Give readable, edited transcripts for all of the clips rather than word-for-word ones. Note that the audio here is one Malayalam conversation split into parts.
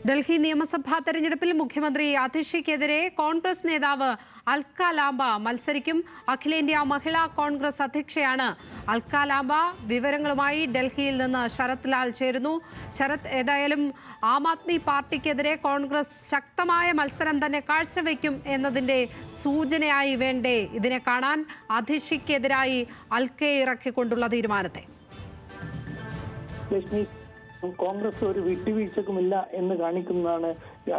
ഡൽഹി നിയമസഭാ തെരഞ്ഞെടുപ്പിൽ മുഖ്യമന്ത്രി അതിഷിക്കെതിരെ കോൺഗ്രസ് നേതാവ് അൽക്ക ലാംബ മത്സരിക്കും. അഖിലേന്ത്യാ മഹിളാ കോൺഗ്രസ് അധ്യക്ഷയാണ് അൽക്ക ലാംബ. വിവരങ്ങളുമായി ഡൽഹിയിൽ നിന്ന് ശരത് ലാൽ ചേരുന്നു. ശരത്, ഏതായാലും ആം ആദ്മി പാർട്ടിക്കെതിരെ കോൺഗ്രസ് ശക്തമായ മത്സരം തന്നെ കാഴ്ചവെക്കും എന്നതിന്റെ സൂചനയായി വേണ്ടേ ഇതിനെ കാണാൻ അതിഷിക്കെതിരായി അൽക്കയെ ഇറക്കിക്കൊണ്ടുള്ള തീരുമാനത്തെ? കോൺഗ്രസ് ഒരു വിട്ടുവീഴ്ചക്കുമില്ല എന്ന് കാണിക്കുന്നതാണ്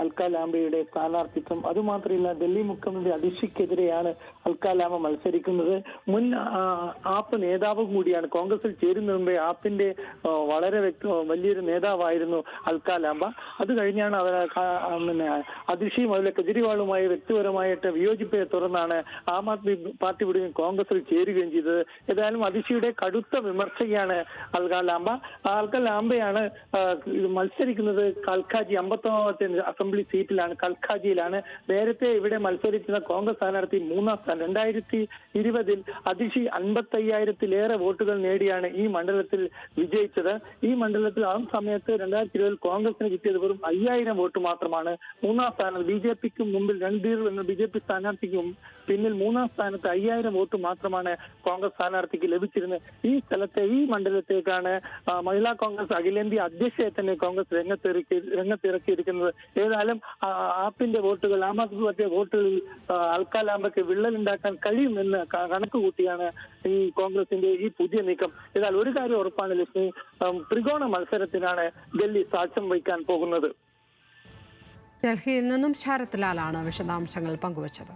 അൽക്ക ലാംബയുടെ സ്ഥാനാർത്ഥിത്വം. അതുമാത്രമല്ല, ഡൽഹി മുഖ്യമന്ത്രി അതിഷിക്കെതിരെയാണ് അൽക്ക ലാംബ മത്സരിക്കുന്നത്. മുൻ ആപ്പ് നേതാവും കൂടിയാണ്. കോൺഗ്രസിൽ ചേരുന്നതിന് മുമ്പേ ആപ്പിന്റെ വളരെ വലിയൊരു നേതാവായിരുന്നു അൽക്ക ലാംബ. അത് കഴിഞ്ഞാണ് അവർ അതിഷിയും അതുപോലെ കെജ്രിവാളുമായി വ്യക്തിപരമായിട്ട് വിയോജിപ്പെ തുടർന്നാണ് ആം ആദ്മി പാർട്ടി വിടുകയും കോൺഗ്രസിൽ ചേരുകയും ചെയ്തത്. ഏതായാലും അതിഷിയുടെ കടുത്ത വിമർശകയാണ് അൽക്ക ലാംബ. അൽക്ക ലാംബയാണ് മത്സരിക്കുന്നത് കൽക്കാജി 50ാമത്തെ അസംബ്ലി സീറ്റിലാണ്, കൽക്കാജിയിലാണ്. നേരത്തെ ഇവിടെ മത്സരിക്കുന്ന കോൺഗ്രസ് സ്ഥാനാർത്ഥി 3ാം സ്ഥാനം. 2020 അതിഷി 55,000-ലേറെ വോട്ടുകൾ നേടിയാണ് ഈ മണ്ഡലത്തിൽ വിജയിച്ചത്. ഈ മണ്ഡലത്തിൽ ആ സമയത്ത് 2020 കോൺഗ്രസിന് കിട്ടിയത് വെറും 5,000 വോട്ട് മാത്രമാണ്. 3ാം സ്ഥാനം ബിജെപിക്ക് മുമ്പിൽ രൺധീർ എന്ന ബിജെപി സ്ഥാനാർത്ഥിക്കും പിന്നിൽ 3ാം സ്ഥാനത്ത് 5,000 വോട്ട് മാത്രമാണ് കോൺഗ്രസ് സ്ഥാനാർത്ഥിക്ക് ലഭിച്ചിരുന്നത്. ഈ സ്ഥലത്തെ ഈ മണ്ഡലത്തേക്കാണ് മഹിളാ കോൺഗ്രസ് അഖിലേന്ത്യാ അധ്യക്ഷയെ തന്നെ കോൺഗ്രസ് രംഗത്തിറക്കിയിരിക്കുന്നത്. ഏതായാലും ആപ്പിന്റെ വോട്ടുകൾ, ആം ആദ്മി പാർട്ടിയുടെ വോട്ടുകളിൽ അൽക്ക ലാംബയ്ക്ക് വിള്ളലുണ്ടാക്കാൻ കഴിയുമെന്ന് കണക്ക് കൂട്ടിയാണ് ഈ കോൺഗ്രസിന്റെ ഈ പുതിയ നീക്കം. എന്നാൽ ഒരു കാര്യം ഉറപ്പാണ് ലക്ഷ്മി, ത്രികോണ മത്സരത്തിനാണ് ഡൽഹി സാക്ഷ്യം വഹിക്കാൻ പോകുന്നത്. ഡൽഹിയിൽ നിന്നും ശരത് ലാലാണ് വിശദാംശങ്ങൾ പങ്കുവച്ചത്.